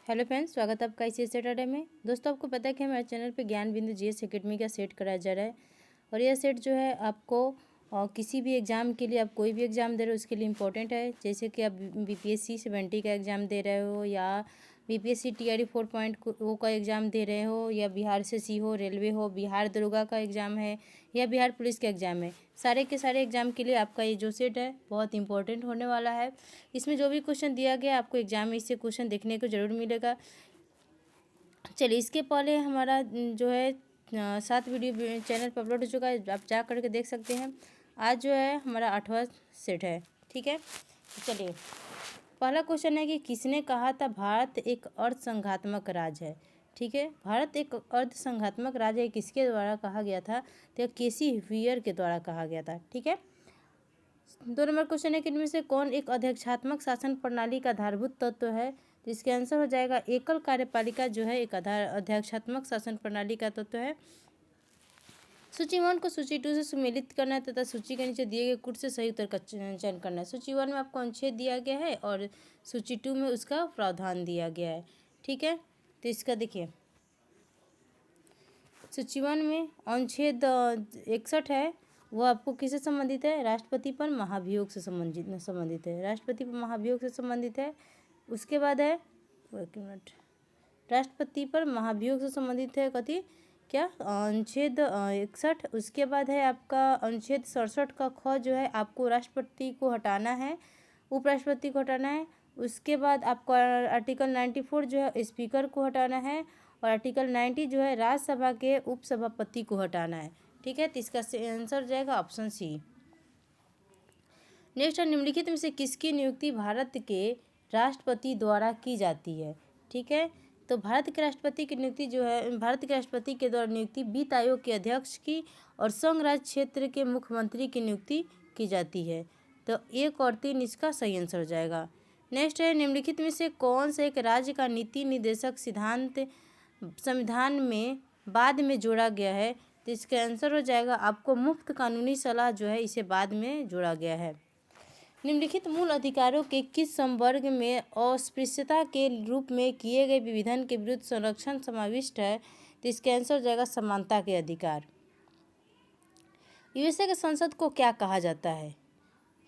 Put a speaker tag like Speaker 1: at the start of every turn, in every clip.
Speaker 1: Hello friends, स्वागत है आपका इसी सैटरडे में। दोस्तों, आपको पता है कि हमारे चैनल पे ज्ञान बिंदु जीएस एकेडमी का सेट कराया जा रहा है और यह सेट जो है आपको किसी भी एग्ज़ाम के लिए, आप कोई भी एग्ज़ाम दे रहे हो उसके लिए इम्पोर्टेंट है। जैसे कि आप बीपीएससी 70 का एग्ज़ाम दे रहे हो या बीपीएससी टीआरई 4.0 का एग्ज़ाम दे रहे हो या बिहार से सी हो, रेलवे हो, बिहार दरोगा का एग्ज़ाम है या बिहार पुलिस का एग्ज़ाम है, सारे के सारे एग्ज़ाम के लिए आपका ये जो सेट है बहुत इंपॉर्टेंट होने वाला है। इसमें जो भी क्वेश्चन दिया गया आपको एग्ज़ाम में इससे क्वेश्चन देखने को ज़रूर मिलेगा। चलिए, इसके पहले हमारा जो है 7 वीडियो चैनल पर अपलोड हो चुका है, आप जा करके देख सकते हैं। आज जो है हमारा 8वां सेट है, ठीक है। चलिए, पहला क्वेश्चन है कि किसने कहा था भारत एक अर्धसंघात्मक राज्य है। ठीक है, भारत एक अर्धसंघात्मक राज्य है, किसके द्वारा कहा गया था? तो केसी व्हीयर के द्वारा कहा गया था, ठीक है। 2 नंबर क्वेश्चन है कि इनमें से कौन एक अध्यक्षात्मक शासन प्रणाली का आधारभूत तत्व है? तो इसका आंसर हो जाएगा एकल कार्यपालिका जो है एक अध्यक्षात्मक शासन प्रणाली का तत्व है। सूची 1 को सूची 2 से सुमेलित करना है तथा सूची के नीचे दिए गए कुट से सही उत्तर का चयन करना है। सूची 1 में आपको अनुच्छेद दिया गया है और सूची 2 में उसका प्रावधान दिया गया है, ठीक है। तो इसका देखिए, सूची 1 में अनुच्छेद 61 है, वो आपको किससे संबंधित है? राष्ट्रपति पर महाभियोग से संबंधित है, राष्ट्रपति पर महाभियोग से संबंधित है। उसके बाद है, एक मिनट, राष्ट्रपति पर महाभियोग से संबंधित है कथी क्या? अनुच्छेद 61। उसके बाद है आपका अनुच्छेद 67 का ख जो है आपको राष्ट्रपति को हटाना है, उपराष्ट्रपति को हटाना है। उसके बाद आपको आर्टिकल 94 जो है स्पीकर को हटाना है और आर्टिकल 90 जो है राज्यसभा के उपसभापति को हटाना है, ठीक है। तो इसका आंसर जाएगा ऑप्शन सी। नेक्स्ट है, निम्नलिखित में से किसकी नियुक्ति भारत के राष्ट्रपति द्वारा की जाती है? ठीक है, तो भारत के राष्ट्रपति की नियुक्ति जो है, भारत के राष्ट्रपति के द्वारा नियुक्ति वित्त आयोग के अध्यक्ष की और संघ राज्य क्षेत्र के मुख्यमंत्री की नियुक्ति की जाती है। तो 1 और 3 इसका सही आंसर हो जाएगा। नेक्स्ट है, निम्नलिखित में से कौन से एक राज्य का नीति निर्देशक सिद्धांत संविधान में बाद में जोड़ा गया है? तो इसका आंसर हो जाएगा आपको मुफ्त कानूनी सलाह जो है इसे बाद में जोड़ा गया है। निम्नलिखित मूल अधिकारों के किस संवर्ग में अस्पृश्यता के रूप में किए गए विधान के विरुद्ध संरक्षण समाविष्ट है? तो इसका आंसर हो जाएगा समानता के अधिकार। यूएसए के संसद को क्या कहा जाता है?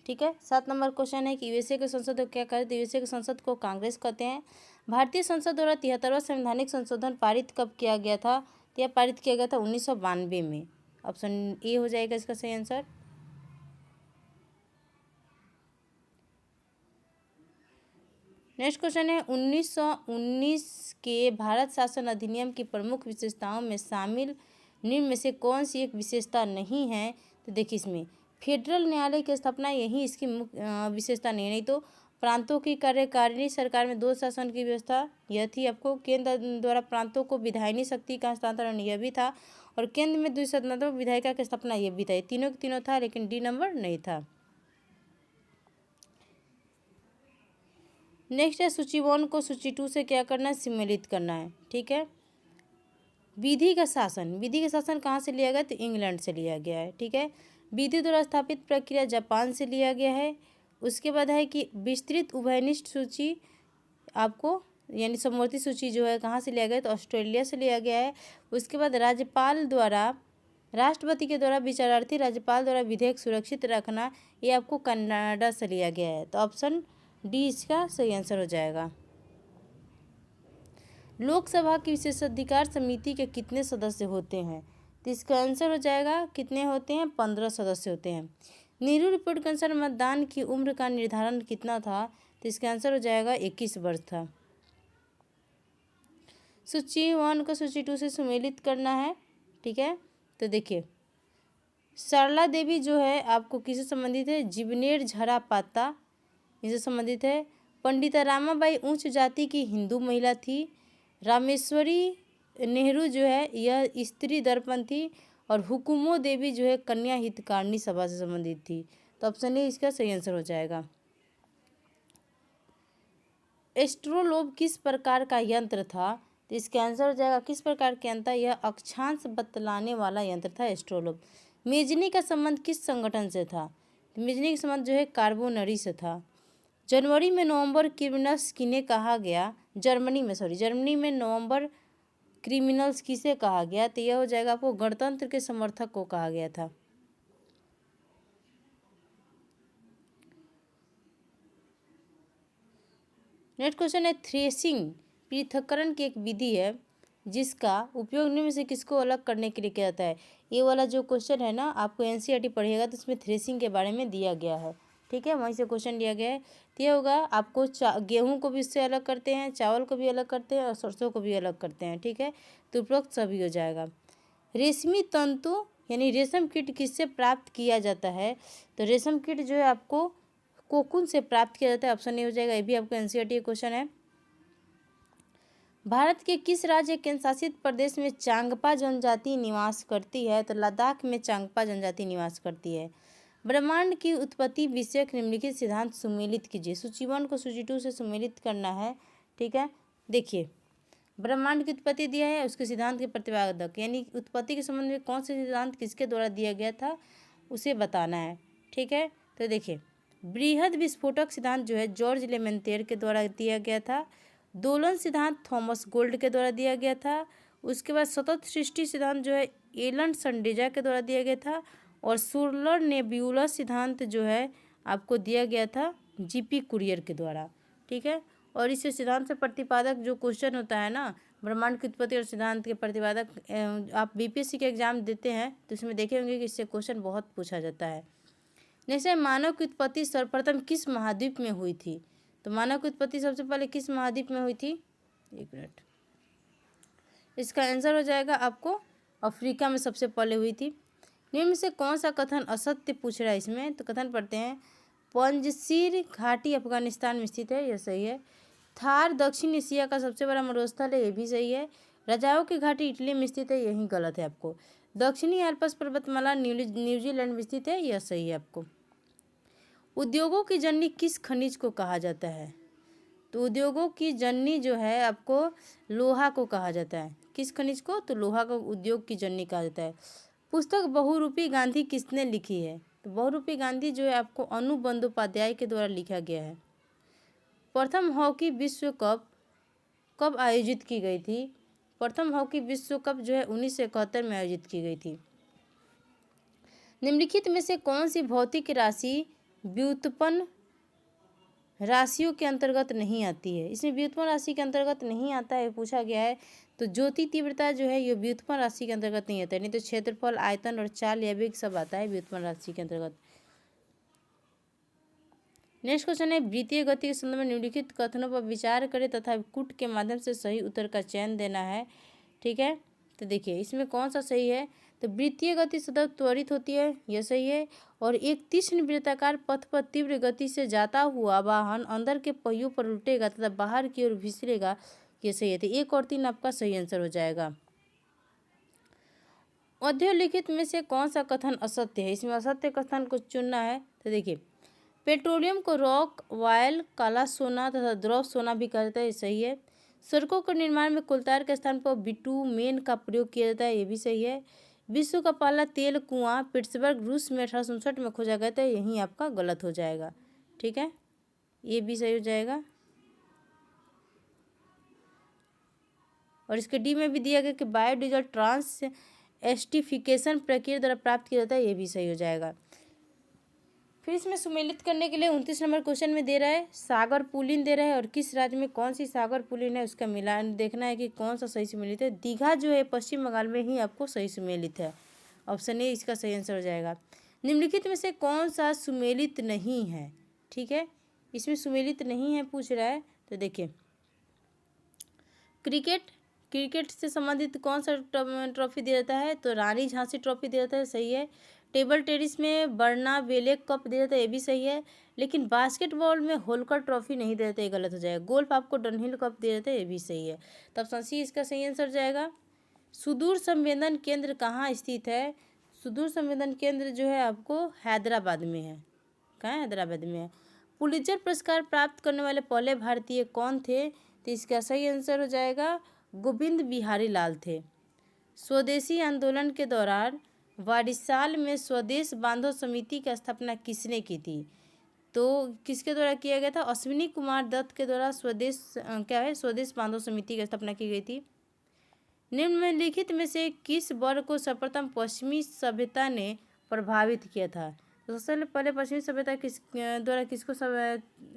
Speaker 1: ठीक है, 7 नंबर क्वेश्चन है कि यूएसए के संसद को क्या कहते हैं? तो यूएसए के संसद को कांग्रेस कहते हैं। भारतीय संसद द्वारा 73वां संवैधानिक संशोधन पारित कब किया गया था? तो यह पारित किया गया था 1992 में। ऑप्शन ए हो जाएगा इसका सही आंसर। नेक्स्ट क्वेश्चन है, 1919 के भारत शासन अधिनियम की प्रमुख विशेषताओं में शामिल निम्न में से कौन सी एक विशेषता नहीं है? तो देखिए, इसमें फेडरल न्यायालय की स्थापना यही इसकी मुख्य विशेषता नहीं तो प्रांतों की कार्यकारिणी सरकार में 2 शासन की व्यवस्था यह थी। आपको केंद्र द्वारा प्रांतों को विधायिनी शक्ति का हस्तांतरण यह भी था और केंद्र में द्विसदनात्मक विधायिका की स्थापना यह भी था। ये तीनों के तीनों था, लेकिन डी नंबर नहीं था। नेक्स्ट है, सूची 1 को सूची 2 से क्या करना है? सम्मिलित करना है, ठीक है। विधि का शासन कहाँ से लिया गया? तो इंग्लैंड से लिया गया है, ठीक है। विधि द्वारा स्थापित प्रक्रिया जापान से लिया गया है। उसके बाद है कि विस्तृत उभयनिष्ठ सूची आपको यानी समवर्ती सूची जो है कहाँ से लिया गया? तो ऑस्ट्रेलिया से लिया गया है। उसके बाद राज्यपाल द्वारा, राष्ट्रपति के द्वारा विचारार्थी राज्यपाल द्वारा विधेयक सुरक्षित रखना, ये आपको कनाडा से लिया गया है। तो ऑप्शन डी इसका सही आंसर हो जाएगा। लोकसभा की विशेषाधिकार समिति के कितने सदस्य होते हैं? तो इसका आंसर हो जाएगा कितने होते हैं? 15 सदस्य होते हैं। नेहरू रिपोर्ट के अनुसार मतदान की उम्र का निर्धारण कितना था? तो इसका आंसर हो जाएगा 21 वर्ष था। सूची 1 को सूची 2 से सुमेलित करना है, ठीक है। तो देखिए, सरला देवी जो है आपको किससे संबंधित है? जीवनेर झरा पाता इससे संबंधित है। पंडिता रामाबाई उच्च जाति की हिंदू महिला थी। रामेश्वरी नेहरू जो है यह स्त्री दर्पण थी और हुकुमो देवी जो है कन्या हितकारिणी सभा से संबंधित थी। तो ऑप्शन ए इसका सही आंसर हो जाएगा। एस्ट्रोलोब किस प्रकार का यंत्र था? तो इसका आंसर हो जाएगा किस प्रकार के यंत्र? यह अक्षांश बतलाने वाला यंत्र था एस्ट्रोलोब। मेजनी का संबंध किस संगठन से था? मेजनी का संबंध जो है कार्बोनरी से था। जनवरी में नवंबर क्रिमिनल्स किन्हें कहा गया, जर्मनी में नवंबर क्रिमिनल्स किसे कहा गया, तो यह हो जाएगा आपको गणतंत्र के समर्थक को कहा गया था। नेक्स्ट क्वेश्चन है, थ्रेसिंग पृथक्करण की एक विधि है जिसका उपयोग निम्न में से किसको अलग करने के लिए किया जाता है। ये वाला जो क्वेश्चन है ना, आपको एनसीईआरटी पढ़िएगा तो इसमें थ्रेसिंग के बारे में दिया गया है, ठीक है, वहीं से क्वेश्चन दिया गया है। तो ये होगा आपको गेहूं को भी इससे अलग करते हैं, चावल को भी अलग करते हैं और सरसों को भी अलग करते हैं, ठीक है, तो उपरोक्त सभी हो जाएगा। रेशमी तंतु यानी रेशम कीट किससे प्राप्त किया जाता है, तो रेशम कीट जो है आपको कोकून से प्राप्त किया जाता है, ऑप्शन ए हो जाएगा। ये भी आपको एनसीईआरटी क्वेश्चन है। भारत के किस राज्य केंद्र शासित प्रदेश में चांगपा जनजाति निवास करती है, तो लद्दाख में चांगपा जनजाति निवास करती है। ब्रह्मांड की उत्पत्ति विषयक निम्नलिखित सिद्धांत सुमेलित कीजिए। सूची 1 को सूची 2 से सुमेलित करना है, ठीक है। देखिए, ब्रह्मांड की उत्पत्ति दिया है, उसके सिद्धांत के प्रतिपादक यानी उत्पत्ति के संबंध में कौन से सिद्धांत किसके द्वारा दिया गया था उसे बताना है, ठीक है। तो देखिए, बृहद विस्फोटक सिद्धांत जो है जॉर्ज लेमेंतेर के द्वारा दिया गया था। दोलन सिद्धांत थॉमस गोल्ड के द्वारा दिया गया था। उसके बाद सतत सृष्टि सिद्धांत जो है एलन संडेजा के द्वारा दिया गया था। और सोलर नेब्यूला सिद्धांत जो है आपको दिया गया था जीपी कुरियर के द्वारा, ठीक है। और इस सिद्धांत से प्रतिपादक जो क्वेश्चन होता है ना, ब्रह्मांड की उत्पत्ति और सिद्धांत के प्रतिपादक, आप बीपीएससी के एग्जाम देते हैं तो इसमें देखे होंगे कि इससे क्वेश्चन बहुत पूछा जाता है। जैसे मानव की उत्पत्ति सर्वप्रथम किस महाद्वीप में हुई थी, तो मानव की उत्पत्ति सबसे पहले किस महाद्वीप में हुई थी, एक मिनट, इसका आंसर हो जाएगा आपको अफ्रीका में सबसे पहले हुई थी। निम्न से कौन सा कथन असत्य पूछ रहा है इसमें, तो कथन पढ़ते हैं। पंजशीर घाटी अफगानिस्तान में स्थित है, यह सही है। थार दक्षिण एशिया का सबसे बड़ा मरुस्थल है, ये भी सही है। रजाओं की घाटी इटली में स्थित है, यही गलत है आपको। दक्षिणी एल्प्स पर्वतमाला न्यूजीलैंड में स्थित है, यह सही है आपको। उद्योगों की जननी किस खनिज को कहा जाता है, तो उद्योगों की जननी जो है आपको लोहा को कहा जाता है। किस खनिज को, तो लोहा को उद्योग की जननी कहा जाता है। पुस्तक बहुरूपी गांधी किसने लिखी है, तो बहुरूपी गांधी जो है आपको अनु बंदोपाध्याय के द्वारा लिखा गया है। प्रथम हॉकी विश्व कप कब आयोजित की गई थी, प्रथम हॉकी विश्व कप जो है 1971 में आयोजित की गई थी। निम्नलिखित में से कौन सी भौतिक राशि व्युत्पन्न राशियों के अंतर्गत नहीं आती है, इसमें व्युत्पन्न राशि के अंतर्गत नहीं आता है, पूछा गया है। तो ज्योति तीव्रता जो है ये व्युत्पन्न राशि के अंतर्गत नहीं आता है, नहीं तो क्षेत्रफल, आयतन और चाल या वेग सब आता है व्युत्पन्न राशि के अंतर्गत। नेक्स्ट क्वेश्चन है, वृत्तीय गति के संदर्भ में निम्नलिखित कथनों पर विचार करें तथा कूट के माध्यम से सही उत्तर का चयन देना है, ठीक है। तो देखिए इसमें कौन सा सही है, तो वृत्तीय गति सदैव त्वरित होती है, यह सही है। और एक तीक्ष्ण वृत्ताकार पथ पर तीव्र गति से जाता हुआ वाहन अंदर के पहियों पर उल्टेगा तथा बाहर की ओर फिसलेगा, ये सही है। तो 1 और 3 आपका सही आंसर हो जाएगा। अधोलिखित में से कौन सा कथन असत्य है, इसमें असत्य कथन को चुनना है। तो देखिए, पेट्रोलियम को रॉक ऑयल, काला सोना तथा द्रव सोना भी कहा जाता है, सही है। सड़कों के निर्माण में कोलतार के स्थान पर बिटुमेन का प्रयोग किया जाता है, ये भी सही है। विश्व का पहला तेल कुआं पिट्सबर्ग रूस में 1859 में खोजा गया था, यही आपका गलत हो जाएगा, ठीक है, ये भी सही हो जाएगा। और इसके डी में भी दिया गया कि बायोडीजल ट्रांस एस्टिफिकेशन प्रक्रिया द्वारा प्राप्त किया जाता है, ये भी सही हो जाएगा। फिर इसमें सुमेलित करने के लिए 29 नंबर क्वेश्चन में दे रहा है सागर पुलिन दे रहा है, और किस राज्य में कौन सी सागर पुलिन है उसका मिलान देखना है कि कौन सा सही सुमेलित है। दीघा जो है पश्चिम बंगाल में ही आपको सही सुमेलित है, ऑप्शन ए इसका सही आंसर हो जाएगा। निम्नलिखित में से कौन सा सुमेलित नहीं है, ठीक है, इसमें सुमेलित नहीं है पूछ रहा है। तो देखिए, क्रिकेट से संबंधित कौन सा ट्रॉफी दिया जाता है, तो रानी झांसी ट्रॉफी दिया जाता है, सही है। टेबल टेनिस में बर्नाबेले कप दिया जाता है, ये भी सही है। लेकिन बास्केटबॉल में होलकर ट्रॉफी नहीं दिया जाता, ये गलत हो जाएगा। गोल्फ आपको डनहिल कप दिया जाता है, ये भी सही है। तब संसी इसका सही आंसर जाएगा। सुदूर संवेदन केंद्र कहाँ स्थित है, सुदूर संवेदन केंद्र जो है आपको हैदराबाद में है। कहाँ है, हैदराबाद में है। पुलित्जर पुरस्कार प्राप्त करने वाले पहले भारतीय कौन थे, तो इसका सही आंसर हो जाएगा गोविंद बिहारी लाल थे। स्वदेशी आंदोलन के दौरान वाडिसाल में स्वदेश बांधो समिति की स्थापना किसने की थी, तो किसके द्वारा किया गया था? अश्विनी कुमार दत्त के द्वारा स्वदेश बांधो समिति की स्थापना की गई थी। निम्नलिखित में से किस वर्ग को सर्वप्रथम पश्चिमी सभ्यता ने प्रभावित किया था? तो सबसे पहले पश्चिमी सभ्यता किस द्वारा किसको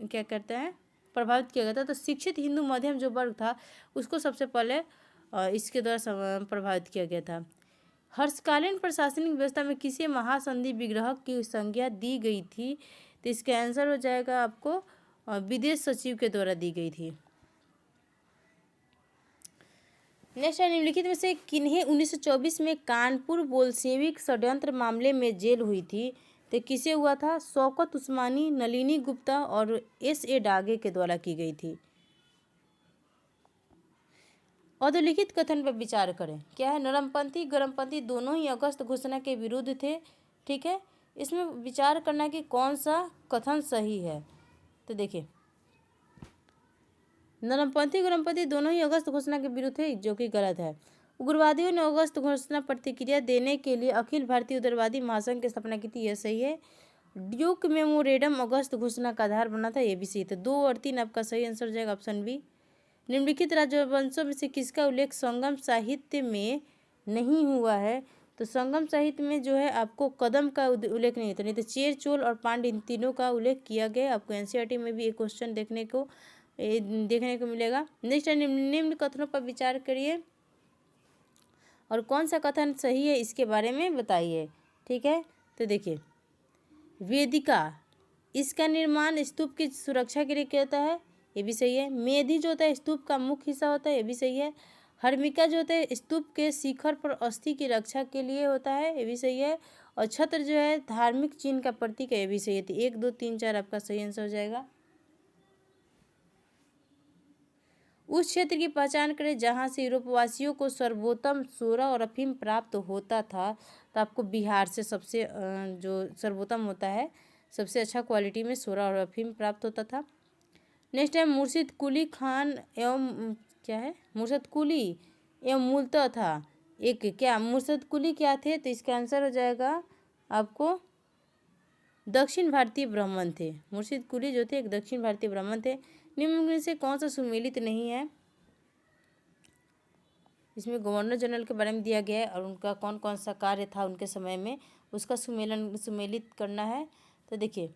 Speaker 1: क्या करते हैं, प्रभावित किया गया था? तो शिक्षित हिंदू मध्यम जो वर्ग था उसको सबसे पहले इसके द्वारा प्रभावित किया गया था। हर्षकालीन प्रशासनिक व्यवस्था में किसे महासंधि विग्रह की संज्ञा दी गई थी? तो इसका आंसर हो जाएगा आपको विदेश सचिव के द्वारा दी गई थी। नेक्स्ट है, निम्नलिखित में से किन्हें 1924 में कानपुर बोल्शेविक षड्यंत्र मामले में जेल हुई थी? तो किसे हुआ था? शौकत उस्मानी, नलिनी गुप्ता और S.A. डागे के द्वारा की गई थी। अधोलिखित कथन पर विचार करें। क्या है? नरमपंथी गरमपंथी दोनों ही अगस्त घोषणा के विरुद्ध थे। ठीक है, इसमें विचार करना कि कौन सा कथन सही है। तो देखिए, नरमपंथी गरमपंथी दोनों ही अगस्त घोषणा के विरुद्ध थे, जो कि गलत है। उग्रवादियों ने अगस्त घोषणा प्रतिक्रिया देने के लिए अखिल भारतीय उग्रवादी महासंघ की स्थापना की थी, यह सही है। ड्यूक मेमोरेंडम अगस्त घोषणा का आधार बना था, यह भी सही था। 2 और 3 आपका सही आंसर हो जाएगा ऑप्शन बी। निम्नलिखित राजवंशों में से किसका उल्लेख संगम साहित्य में नहीं हुआ है? तो संगम साहित्य में जो है आपको कदम का उल्लेख नहीं होता, नहीं तो चेर, चोल और पांड्य इन तीनों का उल्लेख किया गया। आपको एनसीईआरटी में भी एक क्वेश्चन देखने को मिलेगा। नेक्स्ट है, निम्न कथनों पर विचार करिए और कौन सा कथन सही है इसके बारे में बताइए। ठीक है, तो देखिए, वेदिका इसका निर्माण स्तूप की सुरक्षा के लिए किया जाता है, ये भी सही है। मेधी जो होता है स्तूप का मुख्य हिस्सा होता है, ये भी सही है। हर्मिका जो होता है स्तूप के शिखर पर अस्थि की रक्षा के लिए होता है, ये भी सही है। और छत्र जो है धार्मिक चिन्ह का प्रतीक है, ये भी सही है। तो 1, 2, 3, 4 आपका सही आंसर हो जाएगा। उस क्षेत्र की पहचान करें जहाँ से यूरोपवासियों को सर्वोत्तम सोरा और अफीम प्राप्त होता था। तो आपको बिहार से सबसे जो सर्वोत्तम होता है, सबसे अच्छा क्वालिटी में सोरा और अफीम प्राप्त होता था। नेक्स्ट है, मुर्शिद कुली खान एवं क्या है, मुर्शिद कुली एवं मूलतः था एक क्या, मुर्शिद कुली क्या थे? तो इसका आंसर हो जाएगा आपको दक्षिण भारतीय ब्राह्मण थे। मुर्शिद कुली जो थे एक दक्षिण भारतीय ब्राह्मण थे। निम्न में से कौन सा सुमेलित नहीं है? इसमें गवर्नर जनरल के बारे में दिया गया है और उनका कौन कौन सा कार्य था उनके समय में, उसका सुमेलित करना है। तो देखिए,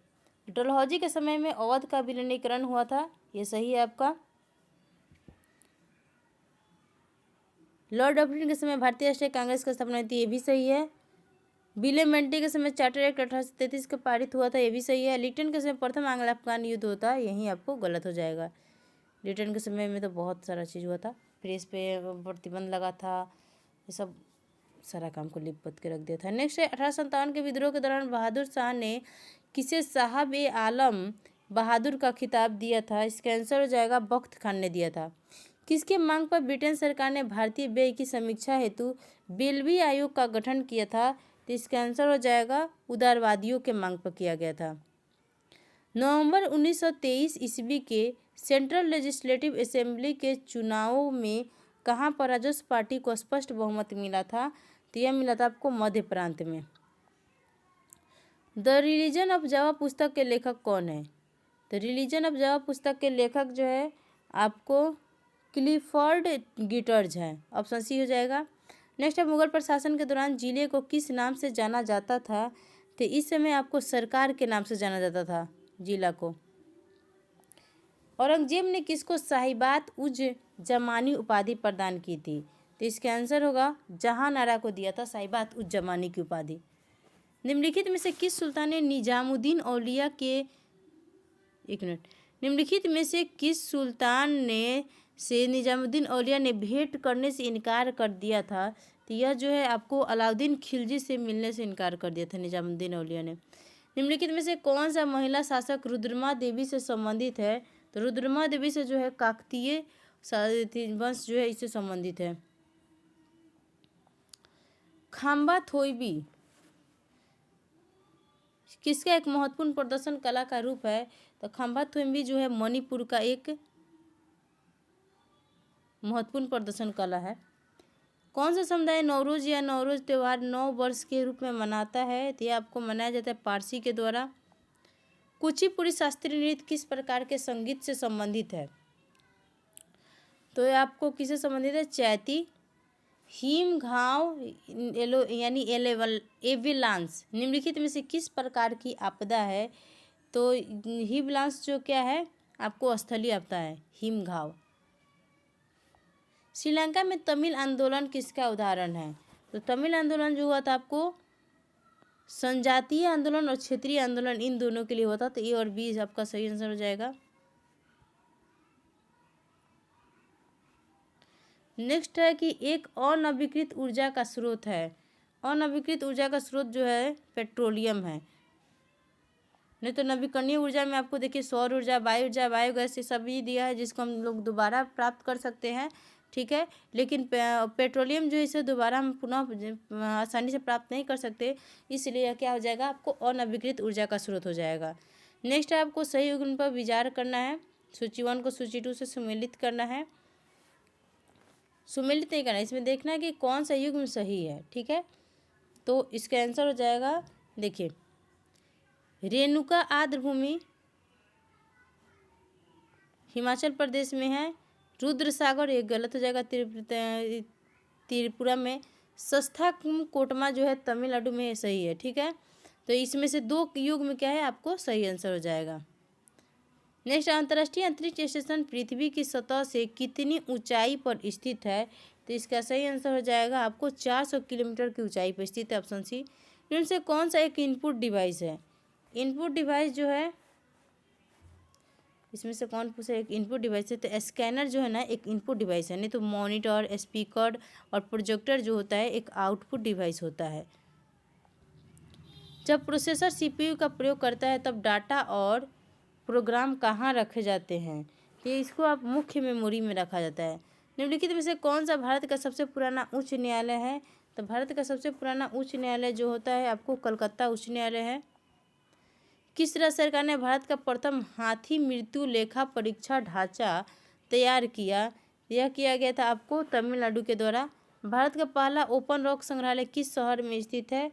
Speaker 1: डलहौजी के समय में अवध का विलीनीकरण हुआ था, ये सही है आपका। लॉर्ड डफरिन के समय भारतीय राष्ट्रीय कांग्रेस की स्थापना हुई थी, ये भी सही है। विलियम के समय चार्टर एक्ट 1833 का पारित हुआ था, ये भी सही है। लिटन के समय प्रथम आंग्ल अफगान युद्ध होता है, यहीं आपको गलत हो जाएगा। लिटन के समय में तो बहुत सारा चीज़ हुआ था, प्रेस पे प्रतिबंध लगा था, ये सब सारा काम को लिपबद्ध के रख दिया था। नेक्स्ट है, 1857 के विद्रोह के दौरान बहादुर शाह ने किसे साहब ए आलम बहादुर का खिताब दिया था? इसका आंसर हो जाएगा बख्त खान ने दिया था। किसके मांग पर ब्रिटेन सरकार ने भारतीय व्यय की समीक्षा हेतु बेलवी आयोग का गठन किया था? तो इसका आंसर हो जाएगा उदारवादियों के मांग पर किया गया था। नवंबर 1923 ईस्वी के सेंट्रल लेजिस्लेटिव असेंबली के चुनावों में कहाँ पर राजस्व पार्टी को स्पष्ट बहुमत मिला था? तो यह मिला था आपको मध्य प्रांत में। द रिलीजन ऑफ जावा पुस्तक के लेखक कौन है? तो रिलीजन ऑफ जावा पुस्तक के लेखक जो है आपको क्लिफर्ड गिटर्ज है, ऑप्शन सी हो जाएगा। नेक्स्ट है, मुगल प्रशासन के दौरान जिले को किस नाम से जाना जाता था? तो इस समय आपको सरकार के नाम से जाना जाता था जिला को। औरंगजेब ने किसको साहिबात उज जमानी उपाधि प्रदान की थी? तो इसका आंसर होगा जहांनारा को दिया था साहिबात उज जमानी की उपाधि। निम्नलिखित में से किस सुल्तान ने निजामुद्दीन औलिया के निम्नलिखित में से किस सुल्तान ने निजामुद्दीन औलिया ने भेंट करने से इनकार कर दिया था? तो यह जो है आपको अलाउद्दीन खिलजी से मिलने से इनकार कर दिया था निजामुद्दीन औलिया ने। निम्नलिखित में से कौन सा महिला शासक रुद्रमा देवी से संबंधित है? तो रुद्रमा देवी से जो है काकतीय वंश जो है इससे संबंधित है। खाम्बा थोइबी किसका एक महत्वपूर्ण प्रदर्शन कला का रूप है? तो खाम्बा थोइबी जो है मणिपुर का एक महत्वपूर्ण प्रदर्शन कला है। कौन सा समुदाय नवरोज या नवरोज त्यौहार 9 वर्ष के रूप में मनाता है? तो यह आपको मनाया जाता है पारसी के द्वारा। कुचिपुड़ी शास्त्रीय नृत्य किस प्रकार के संगीत से संबंधित है? तो ये आपको किससे संबंधित है? चैती, हिम घाव, यानी एविलांस निम्नलिखित में से किस प्रकार की आपदा है? तो हिमलांस जो क्या है आपको स्थलीय आपदा है, हिमघाव। श्रीलंका में तमिल आंदोलन किसका उदाहरण है? तो तमिल आंदोलन जो हुआ था आपको संजातीय आंदोलन और क्षेत्रीय आंदोलन इन दोनों के लिए होता, तो ए और बी आपका सही आंसर हो जाएगा। नेक्स्ट है कि एक अनवीकृत ऊर्जा का स्रोत है। अनवीकृत ऊर्जा का स्रोत जो है पेट्रोलियम है। नहीं तो नवीकरणीय ऊर्जा में आपको देखिए सौर ऊर्जा, बायोगैस ये सभी दिया है जिसको हम लोग दोबारा प्राप्त कर सकते हैं, ठीक है। लेकिन पेट्रोलियम जो है इसे दोबारा हम पुनः आसानी से प्राप्त नहीं कर सकते, इसलिए यह क्या हो जाएगा आपको अनवीकृत ऊर्जा का स्रोत हो जाएगा। नेक्स्ट है आपको सही युग्म पर विचार करना है। सूची 1 को सूची 2 से सुमेलित करना है। सुमेलित नहीं करना, इसमें देखना है कि कौन सा युग्म सही है, ठीक है। तो इसका आंसर हो जाएगा, देखिए रेणुका आर्द्रभूमि हिमाचल प्रदेश में है। रुद्र सागर ये गलत हो जाएगा, त्रिपुरा में। सस्था कोटमा जो है तमिलनाडु में सही है, ठीक है। तो इसमें से 2 युग्म क्या है आपको सही आंसर हो जाएगा। नेक्स्ट, अंतर्राष्ट्रीय अंतरिक्ष स्टेशन पृथ्वी की सतह से कितनी ऊंचाई पर स्थित है? तो इसका सही आंसर हो जाएगा आपको 400 किलोमीटर की ऊंचाई पर स्थित है, ऑप्शन सी। इनमें से कौन सा एक इनपुट डिवाइस है? इनपुट डिवाइस जो है इसमें से कौन पूछा एक इनपुट डिवाइस है? तो स्कैनर जो है ना एक इनपुट डिवाइस है, नहीं तो मॉनिटर, स्पीकर और प्रोजेक्टर जो होता है एक आउटपुट डिवाइस होता है। जब प्रोसेसर सीपीयू का प्रयोग करता है तब डाटा और प्रोग्राम कहाँ रखे जाते हैं? ये इसको आप मुख्य मेमोरी में रखा जाता है। निम्नलिखित में से कौन सा भारत का सबसे पुराना उच्च न्यायालय है? तो भारत का सबसे पुराना उच्च न्यायालय जो होता है आपको कलकत्ता उच्च न्यायालय है। किस राज्य सरकार ने भारत का प्रथम हाथी मृत्यु लेखा परीक्षा ढांचा तैयार किया? यह किया गया था आपको तमिलनाडु के द्वारा। भारत का पहला ओपन रॉक संग्रहालय किस शहर में स्थित है?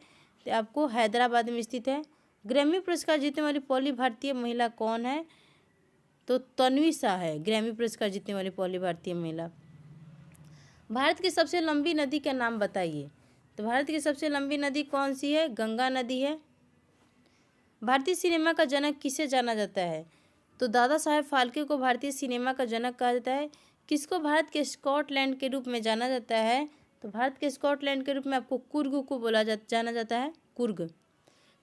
Speaker 1: तो आपको हैदराबाद में स्थित है। ग्रैमी पुरस्कार जीतने वाली पहली भारतीय महिला कौन है? तो तन्वी शाह है ग्रैमी पुरस्कार जीतने वाली पहली भारतीय महिला। भारत की सबसे लंबी नदी का नाम बताइए। तो भारत की सबसे लंबी नदी कौन सी है? गंगा नदी है। भारतीय सिनेमा का जनक किसे जाना जाता है? तो दादा साहेब फाल्के को भारतीय सिनेमा का जनक कहा जाता है। किसको भारत के स्कॉटलैंड के रूप में जाना जाता है? तो भारत के स्कॉटलैंड के रूप में आपको कुर्ग को जाना जाता है, कुर्ग।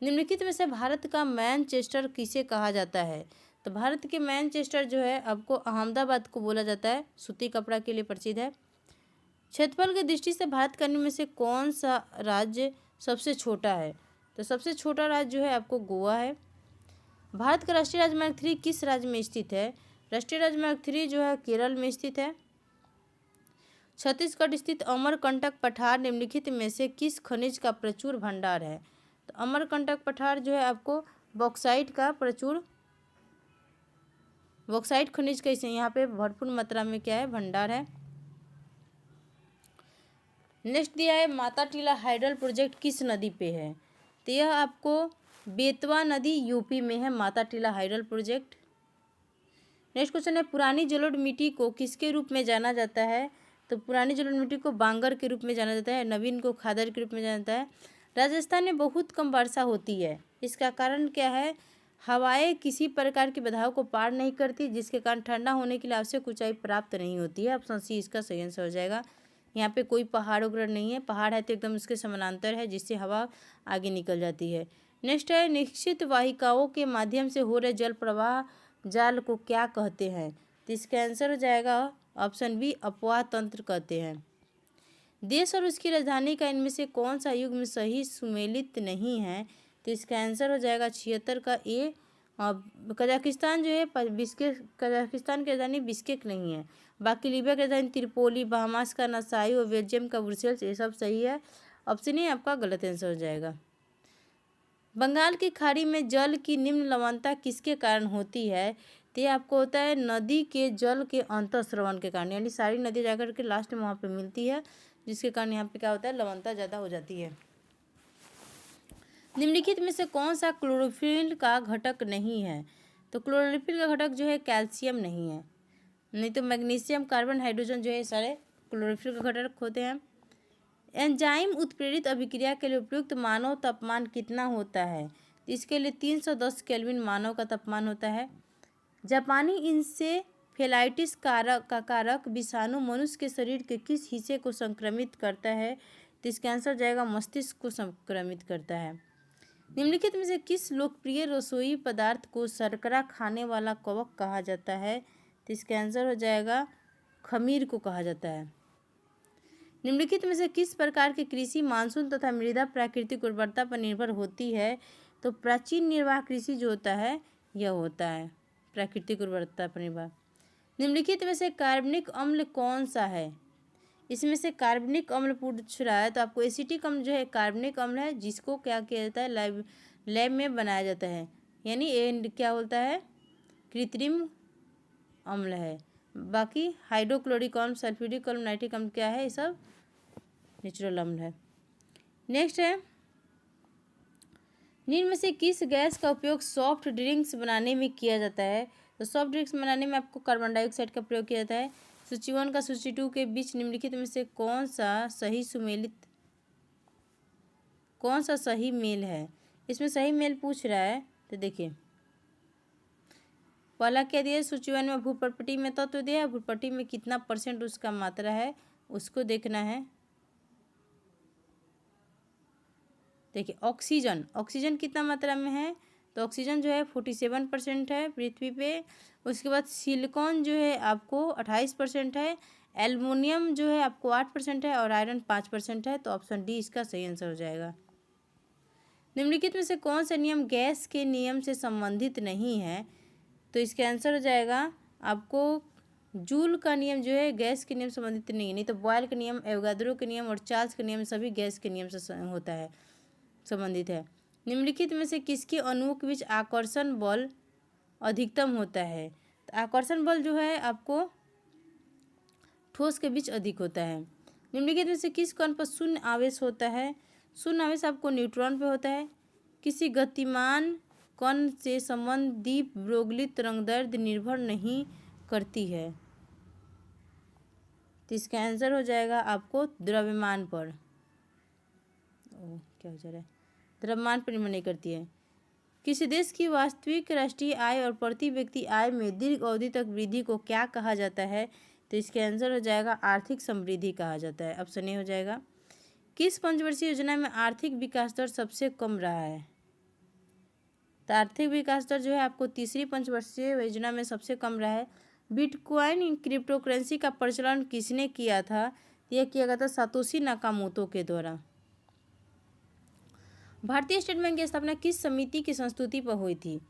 Speaker 1: निम्नलिखित में से भारत का मैनचेस्टर किसे कहा जाता है? तो भारत के मैनचेस्टर जो है आपको अहमदाबाद को बोला जाता है, सूती कपड़ा के लिए प्रसिद्ध है। क्षेत्रफल की दृष्टि से भारत के में से कौन सा राज्य सबसे छोटा है? तो सबसे छोटा राज्य जो है आपको गोवा है। भारत का राष्ट्रीय राजमार्ग 3 किस राज्य में स्थित है? राष्ट्रीय राजमार्ग 3 जो है केरल में स्थित है। छत्तीसगढ़ स्थित अमरकंटक पठार निम्नलिखित में से किस खनिज का प्रचुर भंडार है? तो अमरकंटक पठार जो है आपको बॉक्साइट खनिज का यहाँ पे भरपूर मात्रा में क्या है भंडार है। नेक्स्ट दिया है माता टीला हाइडल प्रोजेक्ट किस नदी पे है? तो यह आपको बेतवा नदी यूपी में है, Mata Tila hydel project. Next question है पुरानी जलोढ़ मिट्टी को किसके रूप में जाना जाता है? तो पुरानी जलोढ़ मिट्टी को बांगर के रूप में जाना जाता है, नवीन को खादर के रूप में जाना जाता है। राजस्थान में बहुत कम वर्षा होती है, इसका कारण क्या है? हवाएं किसी प्रकार की बाधाओं को पार नहीं करती, जिसके कारण ठंडा होने के लिए आवश्यक ऊंचाई प्राप्त नहीं होती है। ऑप्शन सी इसका सही आंसर हो जाएगा। यहाँ पे कोई पहाड़ वगैरह नहीं है, पहाड़ है तो एकदम उसके समानांतर है जिससे हवा आगे निकल जाती है। नेक्स्ट है निश्चित वाहिकाओं के माध्यम से हो रहे जल प्रवाह जाल को क्या कहते हैं? तो इसका आंसर हो जाएगा ऑप्शन बी, अपवाह तंत्र कहते हैं। देश और उसकी राजधानी का इनमें से कौन सा युग्म सही सुमेलित नहीं है? तो इसका आंसर हो जाएगा 76 का ए। कजाकिस्तान जो है बिस्केक, कजाकिस्तान की राजधानी बिस्केक नहीं है। बाकी लीबिया की राजधानी त्रिपोली, बहामास का नासाई और बेल्जियम का ब्रुसेल्स, ये सब सही है। ऑप्शन ए आपका गलत आंसर हो जाएगा। बंगाल की खाड़ी में जल की निम्न लवणता किसके कारण होती है? तो ये आपको होता है नदी के जल के अंतःस्रवण के कारण, यानी सारी नदी जाकर के लास्ट में वहाँ पे मिलती है, जिसके कारण यहाँ पे क्या होता है लवणता ज़्यादा हो जाती है। निम्नलिखित में से कौन सा क्लोरोफिल का घटक नहीं है? तो क्लोरोफिल का घटक जो है कैल्शियम नहीं है, नहीं तो मैग्नीशियम, कार्बन, हाइड्रोजन जो है सारे क्लोरोफिल का घटक होते हैं। एंजाइम उत्प्रेरित अभिक्रिया के लिए उपयुक्त मानव तापमान कितना होता है? इसके लिए 310 केल्विन मानव का तापमान होता है। जापानी इंसेफेलाइटिस कारक विषाणु मनुष्य के शरीर के किस हिस्से को संक्रमित करता है? तो इसका आंसर जाएगा मस्तिष्क को संक्रमित करता है। निम्नलिखित में से किस लोकप्रिय रसोई पदार्थ को शर्करा खाने वाला कवक कहा जाता है? तो इसका आंसर हो जाएगा खमीर को कहा जाता है। निम्नलिखित में से किस प्रकार की कृषि मानसून तथा मृदा प्राकृतिक उर्वरता पर निर्भर होती है? तो प्राचीन निर्वाह कृषि जो होता है यह होता है प्राकृतिक उर्वरता पर निर्भर। निम्नलिखित में से कार्बनिक अम्ल कौन सा है? इसमें से कार्बनिक अम्ल पूछ रहा है तो आपको एसिटिक अम्ल जो है कार्बनिक अम्ल है, जिसको क्या किया जाता है लैब में बनाया जाता है, यानी ये क्या होता है कृत्रिम अम्ल है। बाकी हाइड्रोक्लोरिक अम्ल, सल्फ्यूरिक अम्ल, नाइट्रिक अम्ल क्या है, ये सब नेचुरल अम्ल है। नेक्स्ट है, निम्न में से किस गैस का उपयोग सॉफ्ट ड्रिंक्स बनाने में किया जाता है? तो सॉफ्ट ड्रिंक्स बनाने में आपको कार्बन डाइऑक्साइड का प्रयोग किया जाता है। सूची 1 का सूची 2 के बीच निम्नलिखित में से कौन सा सही मेल है? इसमें सही मेल पूछ रहा है तो देखिए, पहला क्या दिया है सूची 1 में, भूप्रपटी में तत्व दिया है, भूप्रपटी में कितना % उसका मात्रा है उसको देखना है। देखिए ऑक्सीजन कितना मात्रा में है? तो ऑक्सीजन जो है 47% है पृथ्वी पे। उसके बाद सिलिकॉन जो है आपको 28% है, एल्युमिनियम जो है आपको 8% है और आयरन 5% है। तो ऑप्शन डी इसका सही आंसर हो जाएगा। निम्नलिखित में से कौन सा नियम गैस के नियम से संबंधित नहीं है? तो इसका आंसर हो जाएगा आपको जूल का नियम जो है गैस के नियम से संबंधित नहीं तो बॉयल का नियम, एवोगाद्रो के नियम और चार्ल्स के नियम सभी गैस के नियम से होता है, संबंधित है। निम्नलिखित में से किसके अणुओं के बीच आकर्षण बल अधिकतम होता है? तो आकर्षण बल जो है आपको ठोस के बीच अधिक होता है। निम्नलिखित में से किस कण पर शून्य आवेश होता है? शून्य आवेश आपको न्यूट्रॉन पे होता है। किसी गतिमान कण से संबंधी ब्रोगली तरंगदैर्ध्य निर्भर नहीं करती है। तो इसका आंसर हो जाएगा आपको द्रव्यमान पर। क्या हो जा रहा है? द्रव्यमान पर निर्भर नहीं करती है। किसी देश की वास्तविक राष्ट्रीय आय और प्रति व्यक्ति आय में दीर्घ अवधि तक वृद्धि को क्या कहा जाता है? तो इसके आंसर हो जाएगा आर्थिक समृद्धि कहा जाता है। ऑप्शन ए हो जाएगा। किस पंचवर्षीय योजना में आर्थिक विकास दर सबसे कम रहा है? तो आर्थिक विकास दर जो है आपको तीसरी पंचवर्षीय योजना में सबसे कम रहा है। बिटकॉइन क्रिप्टो करेंसी का प्रचलन किसने किया था? यह किया गया था सातोशी नाकामोतो के द्वारा। भारतीय स्टेट बैंक की स्थापना किस समिति की संस्तुति पर हुई थी?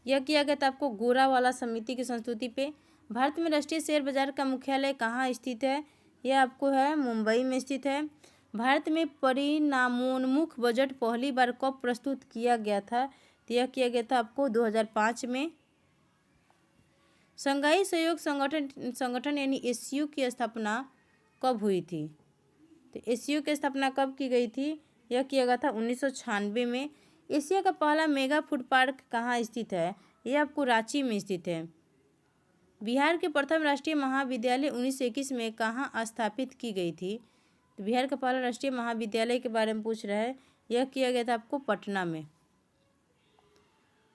Speaker 1: यह किया गया था आपको गोरावाला समिति की संस्तुति पे। भारत में राष्ट्रीय शेयर बाजार का मुख्यालय कहाँ स्थित है? यह आपको है मुंबई में स्थित है। भारत में परिणामोन्मुख बजट पहली बार कब प्रस्तुत किया गया था? तो यह किया गया था आपको 2005 में। शंघाई सहयोग संगठन यानी एससीओ की स्थापना कब हुई थी? तो एससीओ की स्थापना कब की गई थी? यह किया गया था 1996 में। एशिया का पहला मेगा फूड पार्क कहाँ स्थित है? यह आपको रांची में स्थित है। बिहार के प्रथम राष्ट्रीय महाविद्यालय 1921 में कहाँ स्थापित की गई थी? तो बिहार का पहला राष्ट्रीय महाविद्यालय के बारे में पूछ रहा है। यह किया गया था आपको पटना में।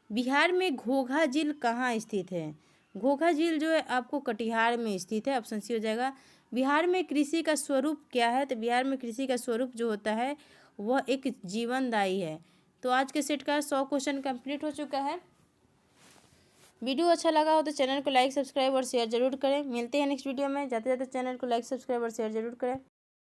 Speaker 1: बिहार में घोघा झील कहाँ स्थित है? घोघा झील जो है आपको कटिहार में स्थित है। ऑप्शन सी हो जाएगा। बिहार में कृषि का स्वरूप क्या है? तो बिहार में कृषि का स्वरूप जो होता है वह एक जीवनदायी है। तो आज के सेट का 100 क्वेश्चन कंप्लीट हो चुका है। वीडियो अच्छा लगा हो तो चैनल को लाइक, सब्सक्राइब और शेयर जरूर करें। मिलते हैं नेक्स्ट वीडियो में। जाते जाते चैनल को लाइक, सब्सक्राइब और शेयर जरूर करें।